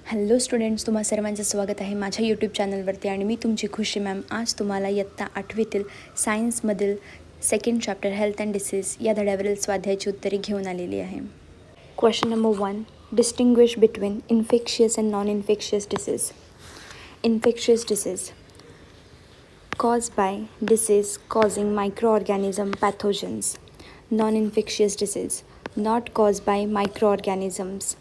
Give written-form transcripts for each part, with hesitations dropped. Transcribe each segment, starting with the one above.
Hello students, तुम्हा सर्वांचं स्वागत आहे माझ्या यूट्यूब चॅनलवरती आणि मी तुमची खुशी मॅम. आज तुम्हाला इयत्ता 8वीतील सायन्समधील second chapter health and disease या धड्यावरील स्वाध्यायाची उत्तरे घेऊन आलेली आहे. Question number 1. Distinguish between infectious and non infectious disease. Infectious disease caused by disease causing microorganism pathogens. Non-infectious disease not caused by microorganisms,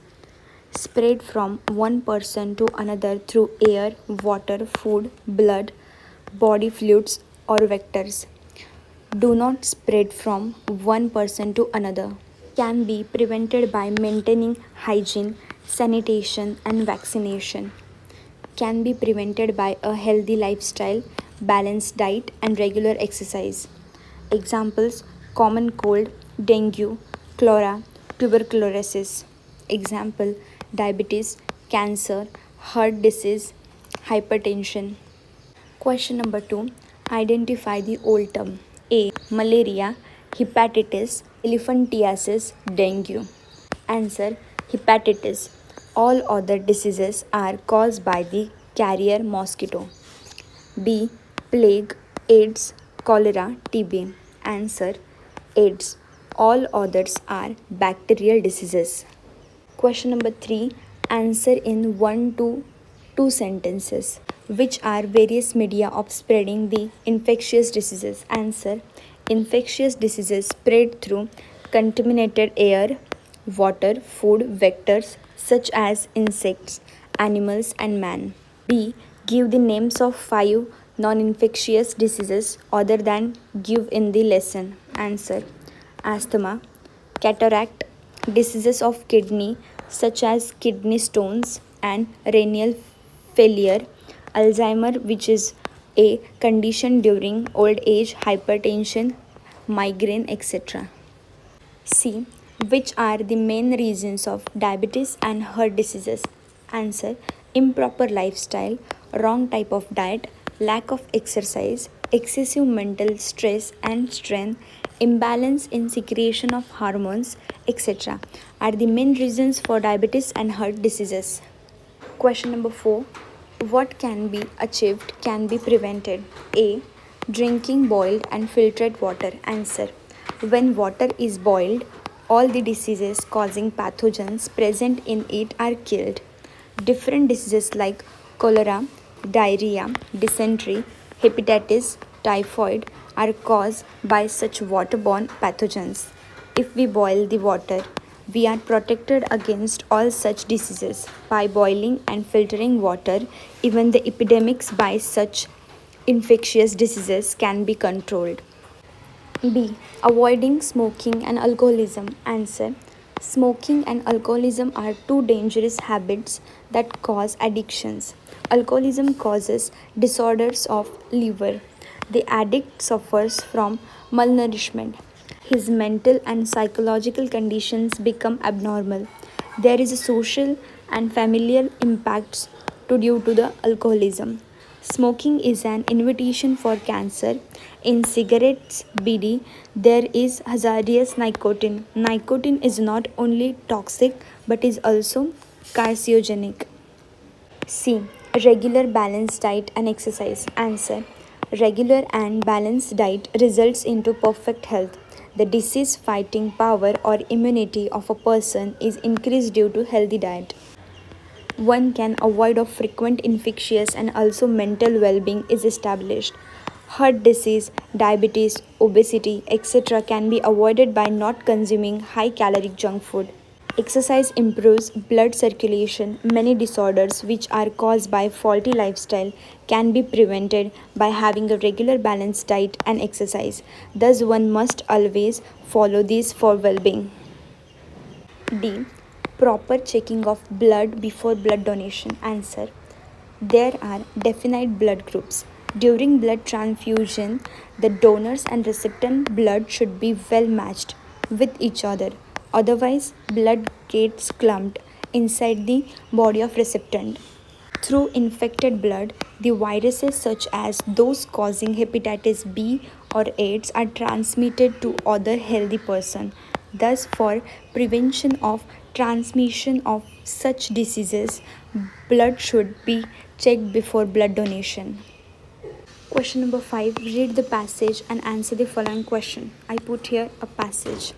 spread from one person to another through air, water, food, blood, body fluids, or vectors. Do not spread from one person to another. Can be prevented by maintaining hygiene, sanitation, and vaccination. Can be prevented by a healthy lifestyle, balanced diet, and regular exercise. Examples: common cold, dengue, cholera, tuberculosis. Example: diabetes, cancer, heart disease, hypertension. Question number 2. Identify the old term. A. Malaria, hepatitis, elephantiasis, dengue. Answer: hepatitis. All other diseases are caused by the carrier mosquito. B. Plague, AIDS, cholera, TB. Answer: AIDS. All others are bacterial diseases. Question number 3. Answer in 1 to 2 sentences. Which are various media of spreading the infectious diseases? Answer: infectious diseases spread through contaminated air, water, food, vectors such as insects, animals, and man. B. Give the names of 5 non-infectious diseases other than give in the lesson. Answer: asthma, cataract, diseases of kidney such as kidney stones and renal failure, Alzheimer, which is a condition during old age, hypertension, migraine, etc. C. Which are the main reasons of diabetes and heart diseases? Answer: improper lifestyle, wrong type of diet, lack of exercise, excessive mental stress and strain, imbalance in secretion of hormones, etc. are the main reasons for diabetes and heart diseases. Question number 4. What can be achieved, can be prevented? A. Drinking boiled and filtered water. Answer: when water is boiled, all the diseases causing pathogens present in it are killed. Different diseases like cholera, diarrhea, dysentery, hepatitis, typhoid are caused by such waterborne pathogens. If we boil the water, we are protected against all such diseases. By boiling and filtering water, even the epidemics by such infectious diseases can be controlled. B. Avoiding smoking and alcoholism. Answer: smoking and alcoholism are two dangerous habits that cause addictions. Alcoholism causes disorders of liver. The addict suffers from malnourishment. His mental and psychological conditions become abnormal. There is a social and familial impacts due to the alcoholism. Smoking is an invitation for cancer. In cigarettes, BD, there is hazardous nicotine. Nicotine is not only toxic but is also carcinogenic. C. Regular balanced diet and exercise. Answer: regular and balanced diet results into perfect health. The disease fighting power or immunity of a person is increased due to healthy diet. One can avoid of frequent infectious and also mental well-being is established. Heart disease, diabetes, obesity, etc. can be avoided by not consuming high-caloric junk food. Exercise improves blood circulation. Many disorders which are caused by faulty lifestyle can be prevented by having a regular balanced diet and exercise. Thus, one must always follow these for well-being. D. Proper checking of blood before blood donation. Answer: there are definite blood groups. During blood transfusion, the donors and recipient blood should be well matched with each other. Otherwise, blood gets clumped inside the body of recipient. Through infected blood, the viruses such as those causing hepatitis B or AIDS are transmitted to other healthy person. Thus, for prevention of transmission of such diseases, blood should be checked before blood donation. Question number 5. Read the passage and answer the following question. I put here a passage.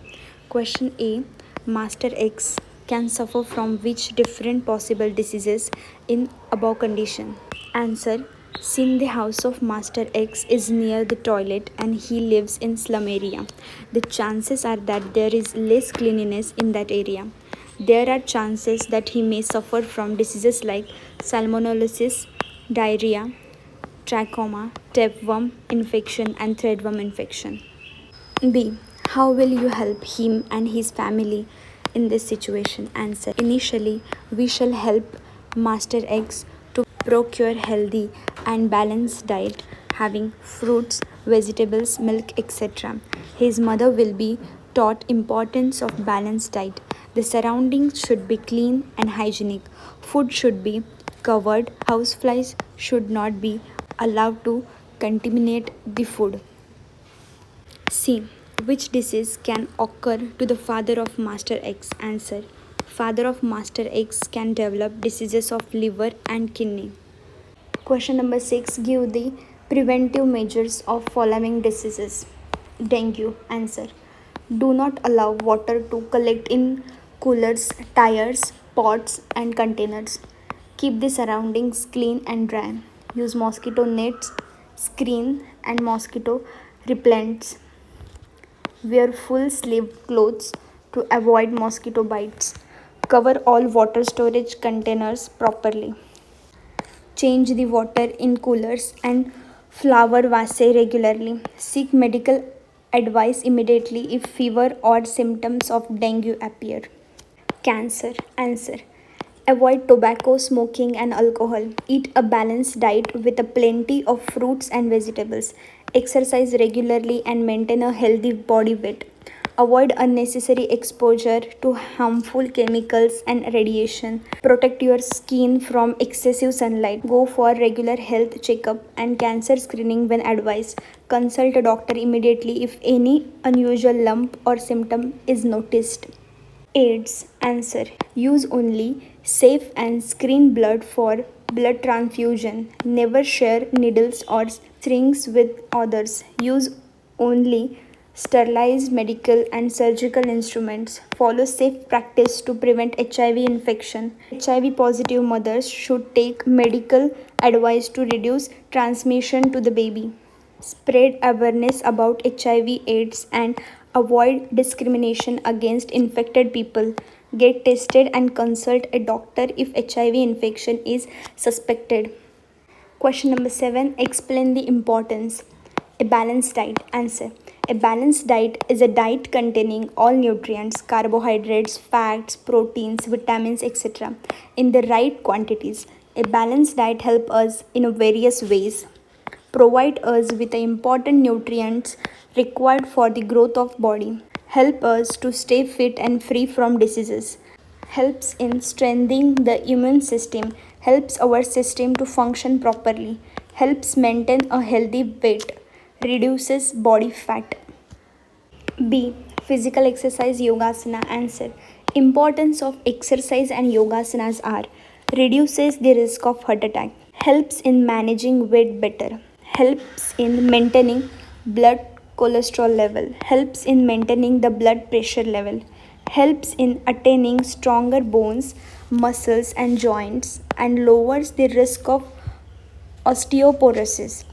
Question A. Master X can suffer from which different possible diseases in above condition? Answer. Since the house of Master X is near the toilet and he lives in slum area, the chances are that there is less cleanliness in that area. There are chances that he may suffer from diseases like salmonellosis, diarrhea, trachoma, tapeworm infection, and threadworm infection. B. How will you help him and his family in this situation? Answer. Initially, we shall help Master X to procure healthy and balanced diet having fruits, vegetables, milk, etc. His mother will be taught importance of balanced diet. The surroundings should be clean and hygienic. Food should be covered. Houseflies should not be allowed to contaminate the food. C. Which disease can occur to the father of Master X? Answer. Father of Master X can develop diseases of liver and kidney. Question number 6. Give the preventive measures of following diseases. Dengue. Answer. Do not allow water to collect in coolers, tires, pots, and containers. Keep the surroundings clean and dry. Use mosquito nets, screen, and mosquito repellents. Wear full sleeved clothes to avoid mosquito bites. Cover all water storage containers properly. Change the water in coolers and flower vase regularly. Seek medical advice immediately if fever or symptoms of dengue appear. Cancer. Answer. Avoid tobacco, smoking, and alcohol. Eat a balanced diet with a plenty of fruits and vegetables. Exercise regularly and maintain a healthy body weight. Avoid unnecessary exposure to harmful chemicals and radiation. Protect your skin from excessive sunlight. Go for regular health checkup and cancer screening when advised. Consult a doctor immediately if any unusual lump or symptom is noticed. AIDS. Answer. Use only safe and screen blood for blood transfusion. Never share needles or syringes with others. Use only sterilized medical and surgical instruments. Follow safe practice to prevent HIV infection. HIV positive mothers should take medical advice to reduce transmission to the baby. Spread awareness about HIV/AIDS and avoid discrimination against infected people. Get tested and consult a doctor if HIV infection is suspected. Question number 7. Explain the importance. A balanced diet. Answer. A balanced diet is a diet containing all nutrients, carbohydrates, fats, proteins, vitamins, etc. in the right quantities. A balanced diet helps us in various ways. Provide us with the important nutrients required for the growth of body. Help us to stay fit and free from diseases. Helps in strengthening the immune system. Helps our system to function properly. Helps maintain a healthy weight. Reduces body fat. B. Physical exercise, yogasana. Answer. Importance of exercise and yogasanas are: reduces the risk of heart attack, helps in managing weight better, helps in maintaining blood cholesterol level, helps in maintaining the blood pressure level, helps in attaining stronger bones, muscles, and joints, and lowers the risk of osteoporosis.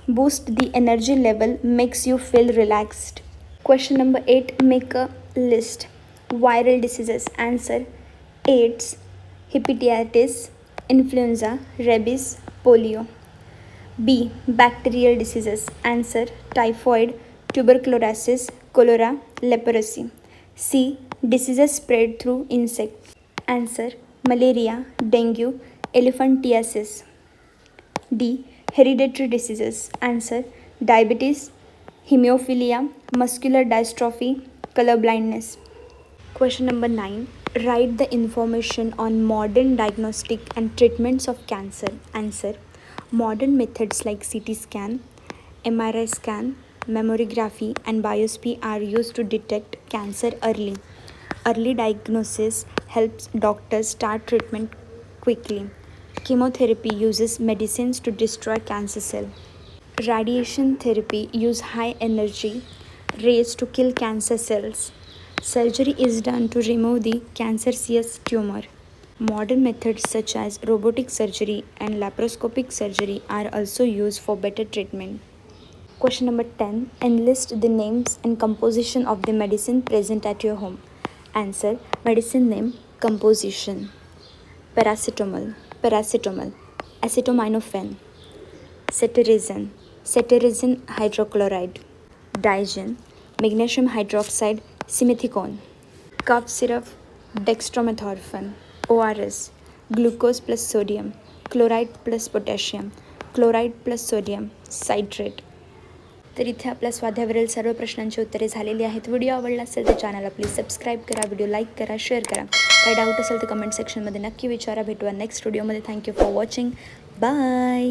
Boost the energy level, makes you feel relaxed. Question number 8. Make a list. Viral diseases. Answer. AIDS, hepatitis, influenza, rabies, polio. B. Bacterial diseases. Answer. Typhoid, tuberculosis, cholera, leprosy. C. Diseases spread through insects. Answer. Malaria, dengue, elephantiasis. D. Hereditary diseases. Answer. Diabetes, hemophilia, muscular dystrophy, color blindness. Question number 9. Write the information on modern diagnostic and treatments of cancer. Answer. Modern methods like CT scan, MRI scan, mammography, and biopsy are used to detect cancer early. Early diagnosis helps doctors start treatment quickly. Chemotherapy uses medicines to destroy cancer cell. Radiation therapy use high energy rays to kill cancer cells. Surgery is done to remove the cancerous tumor. Modern methods such as robotic surgery and laparoscopic surgery are also used for better treatment. Question number 10. Enlist the names and composition of the medicine present at your home. Answer. Medicine name. Composition. Paracetamol, acetaminophen. Cetirizine hydrochloride. Digen, magnesium hydroxide, simethicone. Cough syrup, dextromethorphan. ORS, glucose plus sodium, chloride plus potassium, chloride plus sodium, citrate. तर इथे आपल्या स्वाध्यायावरील सर्व प्रश्नांची उत्तरे झालेली आहेत. Video आवडला असेल तर चॅनलला प्लीज सबस्क्राईब करा, व्हिडिओ लाईक करा, शेअर करा. काही डाऊट असेल तर कमेंट सेक्शनमध्ये नक्की विचारा. भेटूया नेक्स्ट व्हिडिओमध्ये. Thank you for watching. बाय.